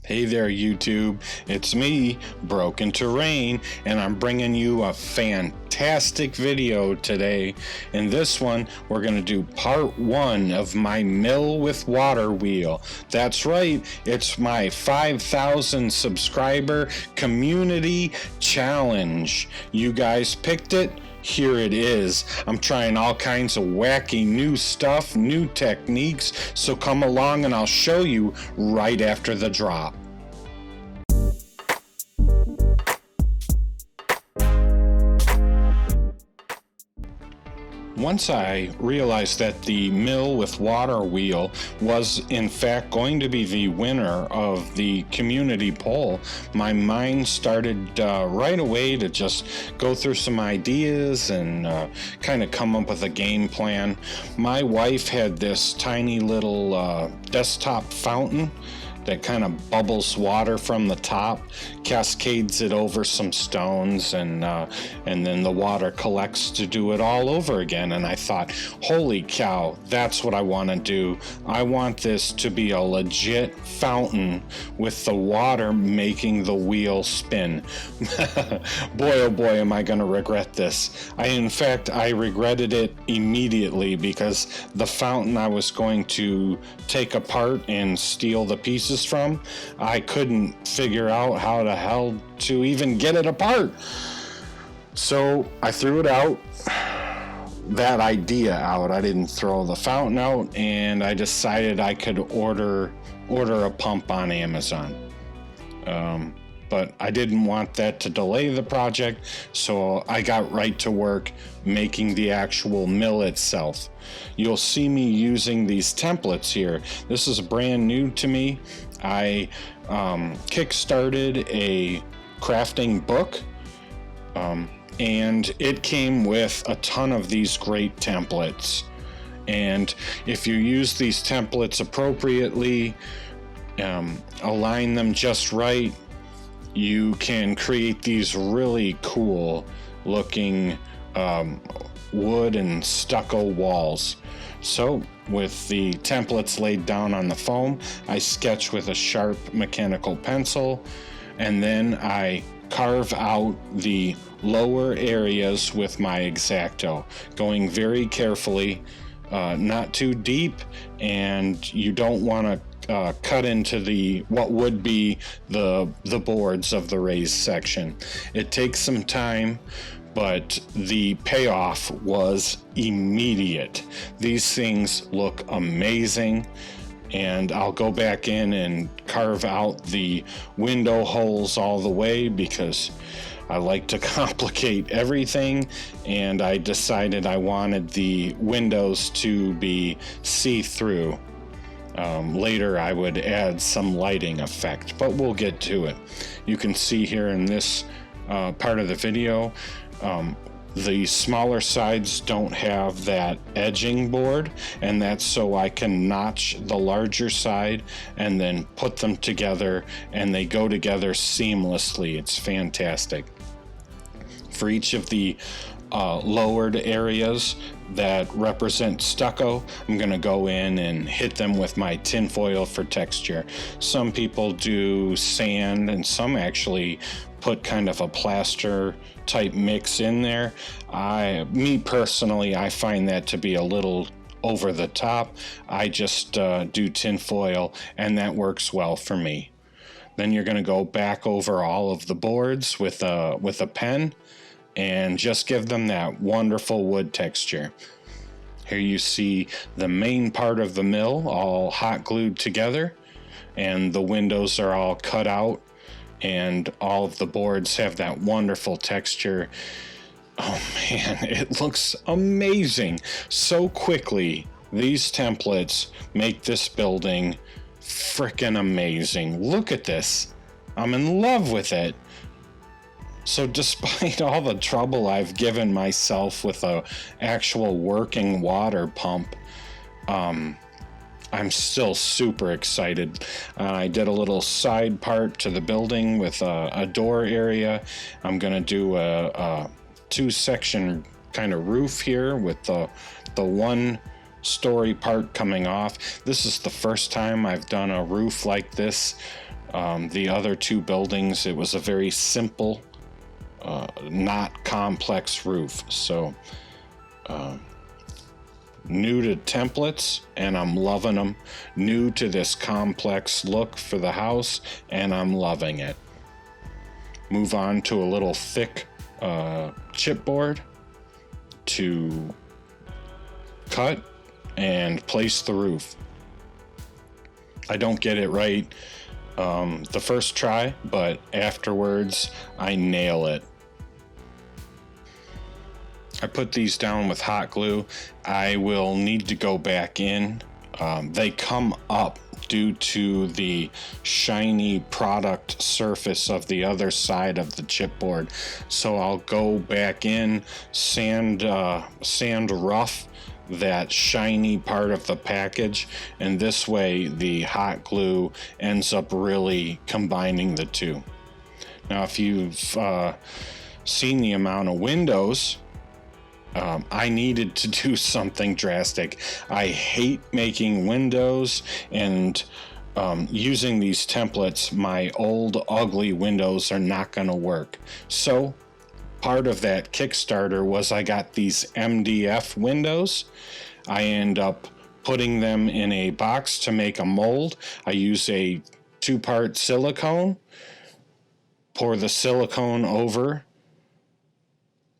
Hey there, YouTube. It's me, Broken Terrain, and I'm bringing you a fantastic video today. In this one, we're going to do part 1 of my mill with water wheel. That's right, it's my 5,000 subscriber community challenge. You guys picked it. Here it is. I'm trying all kinds of wacky new stuff, new techniques, so come along and I'll show you right after the drop. Once I realized that the mill with water wheel was in fact going to be the winner of the community poll, my mind started right away to just go through some ideas and kind of come up with a game plan. My wife had this tiny little desktop fountain that kind of bubbles water from the top, cascades it over some stones, and then the water collects to do it all over again. And I thought, holy cow, that's what I want to do. I want this to be a legit fountain with the water making the wheel spin. Boy, oh boy, am I going to regret this. In fact, I regretted it immediately because the fountain I was going to take apart and steal the pieces from, I couldn't figure out how the hell to even get it apart. So I threw it out, that idea out. I didn't throw the fountain out, and I decided I could order a pump on Amazon. But I didn't want that to delay the project, so I got right to work making the actual mill itself. You'll see me using these templates here. This is brand new to me. I kickstarted a crafting book, and it came with a ton of these great templates. And if you use these templates appropriately, align them just right, you can create these really cool looking wood and stucco walls. So with the templates laid down on the foam, I sketch with a sharp mechanical pencil, and then I carve out the lower areas with my X-Acto, going very carefully, not too deep, and you don't want to cut into what would be the boards of the raised section. It takes some time, but the payoff was immediate. These things look amazing, and I'll go back in and carve out the window holes all the way because I like to complicate everything, and I decided I wanted the windows to be see-through. Later I would add some lighting effect, but we'll get to it. You can see here in this part of the video, the smaller sides don't have that edging board, and that's so I can notch the larger side and then put them together, and they go together seamlessly. It's fantastic. For each of the lowered areas that represent stucco, I'm going to go in and hit them with my tinfoil for texture. Some people do sand, and some actually put kind of a plaster type mix in there. Me personally, I find that to be a little over the top. I just do tinfoil, and that works well for me. Then you're going to go back over all of the boards with a pen and just give them that wonderful wood texture. Here you see the main part of the mill all hot glued together, and the windows are all cut out, and all of the boards have that wonderful texture. Oh man, it looks amazing. So quickly, these templates make this building frickin' amazing. Look at this. I'm in love with it. So despite all the trouble I've given myself with a actual working water pump, I'm still super excited. I did a little side part to the building with a door area. I'm gonna do a 2-section kind of roof here with the one story part coming off. This is the first time I've done a roof like this. The other two buildings, it was a very simple, not complex roof. So new to templates, and I'm loving them. New to this complex look for the house, and I'm loving it. Move on to a little thick chipboard to cut and place the roof. I don't get it right the first try, but afterwards I nail it. I put these down with hot glue. I will need to go back in. They come up due to the shiny product surface of the other side of the chipboard. So I'll go back in, sand rough that shiny part of the package, and this way the hot glue ends up really combining the two. Now, if you've seen the amount of windows, I needed to do something drastic. I hate making windows, and using these templates, my old ugly windows are not going to work. So part of that Kickstarter was I got these MDF windows. I end up putting them in a box to make a mold. I use a 2-part silicone, pour the silicone over,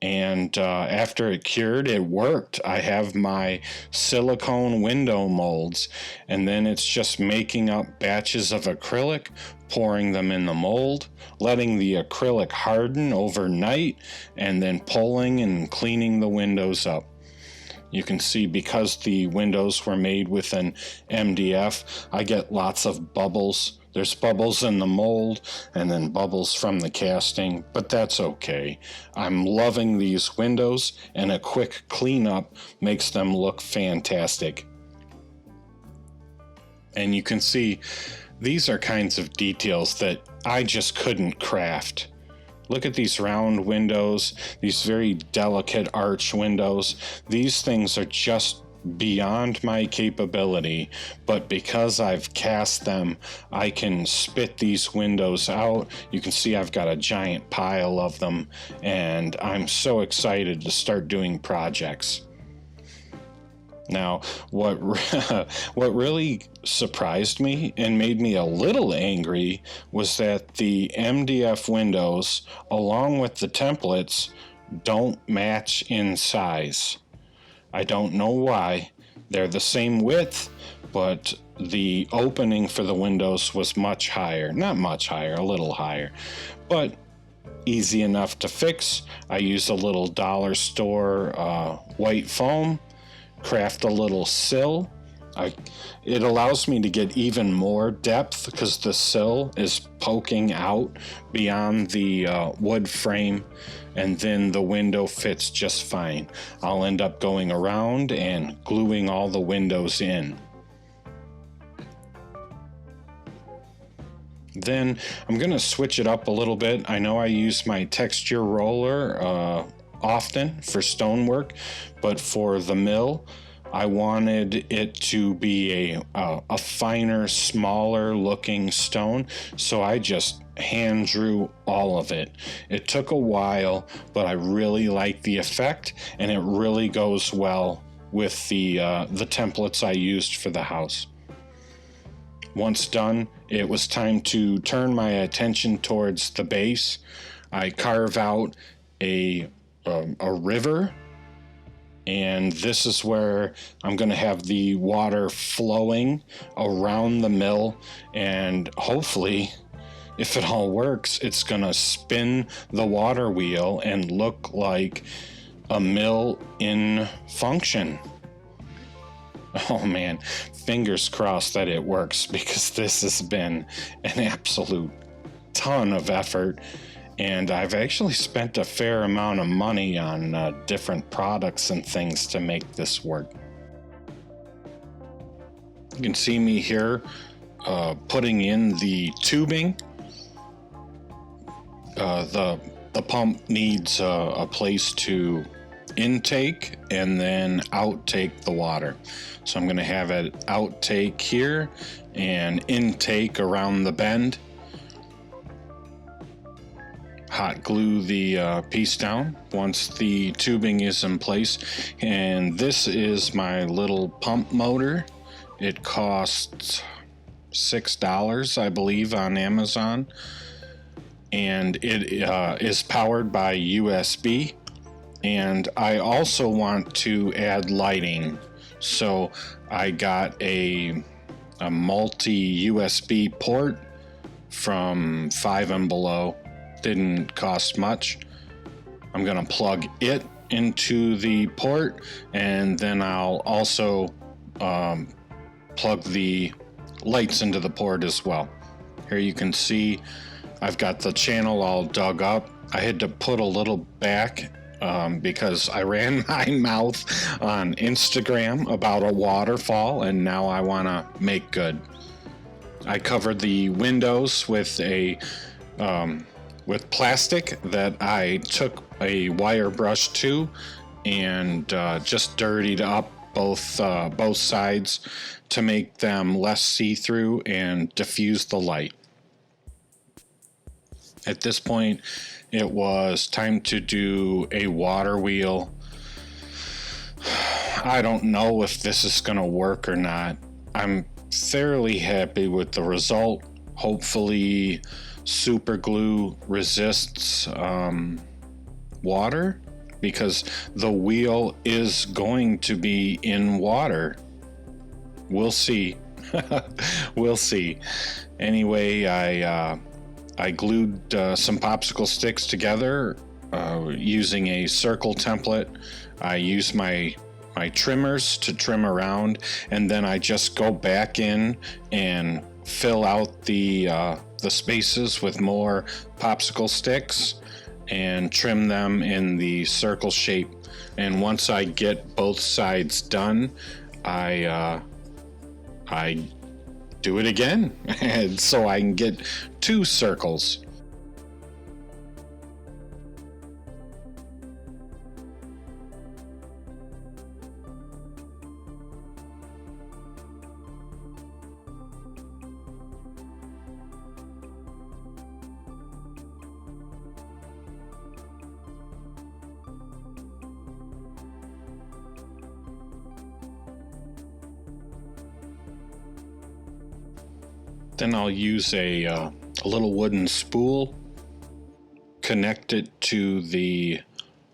and after it cured, it worked. I have my silicone window molds, and then it's just making up batches of acrylic, pouring them in the mold, letting the acrylic harden overnight, and then pulling and cleaning the windows up. You can see, because the windows were made with an MDF, I get lots of bubbles. There's bubbles in the mold and then bubbles from the casting, but that's okay. I'm loving these windows, and a quick cleanup makes them look fantastic. And you can see these are kinds of details that I just couldn't craft. Look at these round windows, these very delicate arch windows. These things are just beyond my capability, but because I've cast them, I can spit these windows out. You can see I've got a giant pile of them, and I'm so excited to start doing projects. Now, what really surprised me and made me a little angry was that the MDF windows, along with the templates, don't match in size. I don't know why. They're the same width, but the opening for the windows was much higher. Not much higher, a little higher, but easy enough to fix. I use a little dollar store white foam, craft a little sill. It allows me to get even more depth because the sill is poking out beyond the wood frame, and then the window fits just fine. I'll end up going around and gluing all the windows in. Then I'm going to switch it up a little bit. I know I use my texture roller often for stonework, but for the mill, I wanted it to be a finer, smaller looking stone, so I just hand drew all of it. It took a while, but I really like the effect, and it really goes well with the templates I used for the house. Once done, it was time to turn my attention towards the base. I carve out a river, and this is where I'm going to have the water flowing around the mill, and hopefully, if it all works, it's going to spin the water wheel and look like a mill in function. Oh man, fingers crossed that it works, because this has been an absolute ton of effort. And I've actually spent a fair amount of money on different products and things to make this work. You can see me here putting in the tubing. The pump needs a place to intake and then outtake the water. So I'm going to have it outtake here and intake around the bend. Hot glue the piece down once the tubing is in place. And this is my little pump motor. It costs $6, I believe, on Amazon. And it is powered by USB. And I also want to add lighting. So I got a multi USB port from Five and Below. Didn't cost much. I'm gonna plug it into the port, and then I'll also plug the lights into the port as well. Here you can see I've got the channel all dug up. I had to put a little back because I ran my mouth on Instagram about a waterfall, and now I want to make good. I covered the windows with with plastic that I took a wire brush to and just dirtied up both sides to make them less see-through and diffuse the light. At this point, it was time to do a water wheel. I don't know if this is going to work or not. I'm fairly happy with the result. Hopefully, super glue resists water, because the wheel is going to be in water. We'll see. We'll see. Anyway, I glued some popsicle sticks together using a circle template. I use my trimmers to trim around, and then I just go back in and fill out the spaces with more popsicle sticks and trim them in the circle shape. And once I get both sides done, I do it again, and so I can get 2 circles. Then I'll use a little wooden spool, connect it to the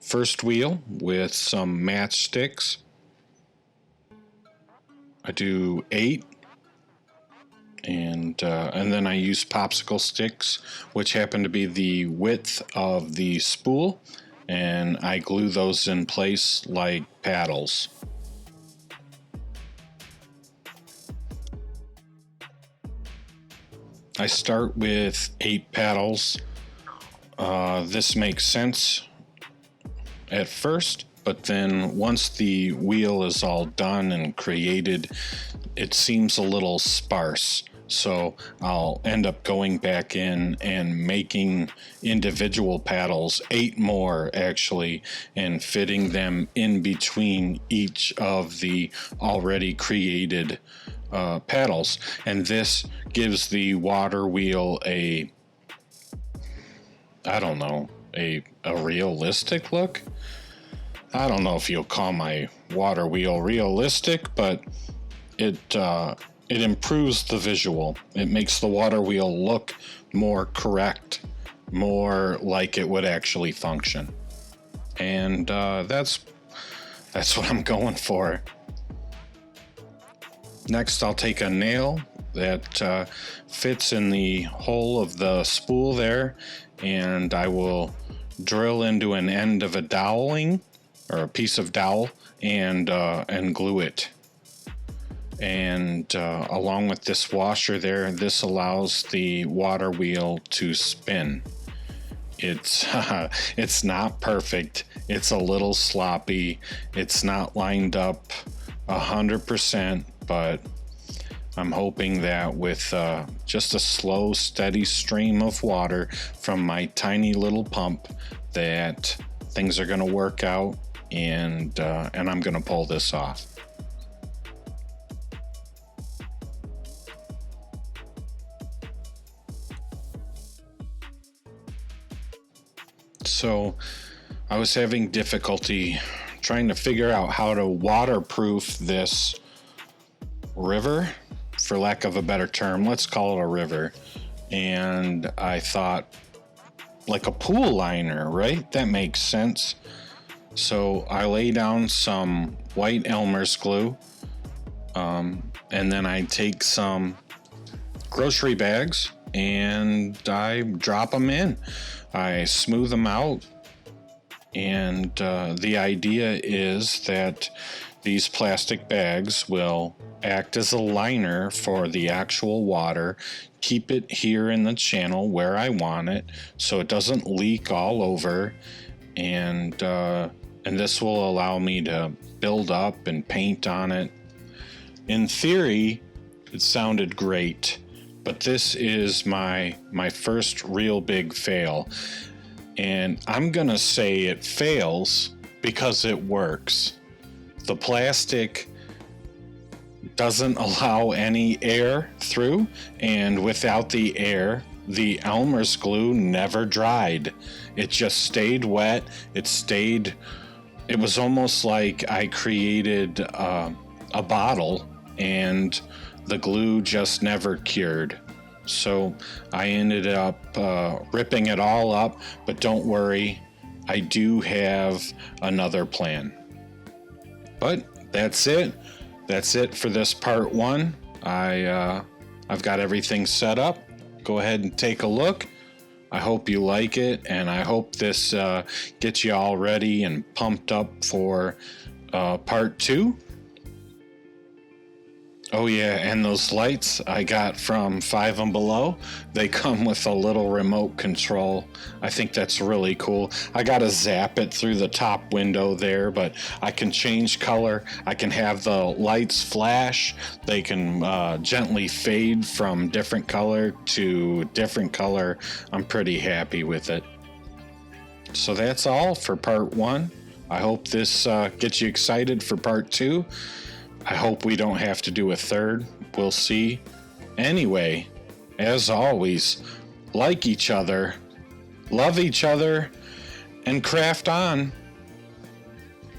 first wheel with some matchsticks. I do 8, and then I use popsicle sticks, which happen to be the width of the spool, and I glue those in place like paddles. I start with 8 paddles. This makes sense at first, but then once the wheel is all done and created, it seems a little sparse. So I'll end up going back in and making individual paddles, 8 more actually, and fitting them in between each of the already created paddles. And this gives the water wheel a realistic look. I don't know if you'll call my water wheel realistic, but it improves the visual. It makes the water wheel look more correct, more like it would actually function. And that's what I'm going for. Next, I'll take a nail that fits in the hole of the spool there, and I will drill into an end of a doweling, or a piece of dowel, and glue it. And along with this washer there, this allows the water wheel to spin. It's not perfect. It's a little sloppy. It's not lined up 100%, but I'm hoping that with just a slow, steady stream of water from my tiny little pump, that things are going to work out and I'm gonna pull this off. So I was having difficulty trying to figure out how to waterproof this river, for lack of a better term. Let's call it a river. And I thought, like a pool liner, right? That makes sense. So I lay down some white Elmer's glue, and then I take some grocery bags and I drop them in. I smooth them out, and the idea is that these plastic bags will act as a liner for the actual water, keep it here in the channel where I want it so it doesn't leak all over, and this will allow me to build up and paint on it. In theory, it sounded great, but this is my first real big fail. And I'm gonna say it fails because it works. The plastic doesn't allow any air through, and without the air, the Elmer's glue never dried. It just stayed wet. It was almost like I created a bottle and the glue just never cured. So I ended up ripping it all up, but don't worry, I do have another plan. But that's it. That's it for this part one. I've got everything set up. Go ahead and take a look. I hope you like it, and I hope this gets you all ready and pumped up for part two. Oh yeah, and those lights I got from Five and Below, they come with a little remote control. I think that's really cool. I gotta zap it through the top window there, but I can change color. I can have the lights flash. They can gently fade from different color to different color. I'm pretty happy with it. So that's all for part one. I hope this gets you excited for part two. I hope we don't have to do a third. We'll see. Anyway, as always, like each other, love each other, and craft on.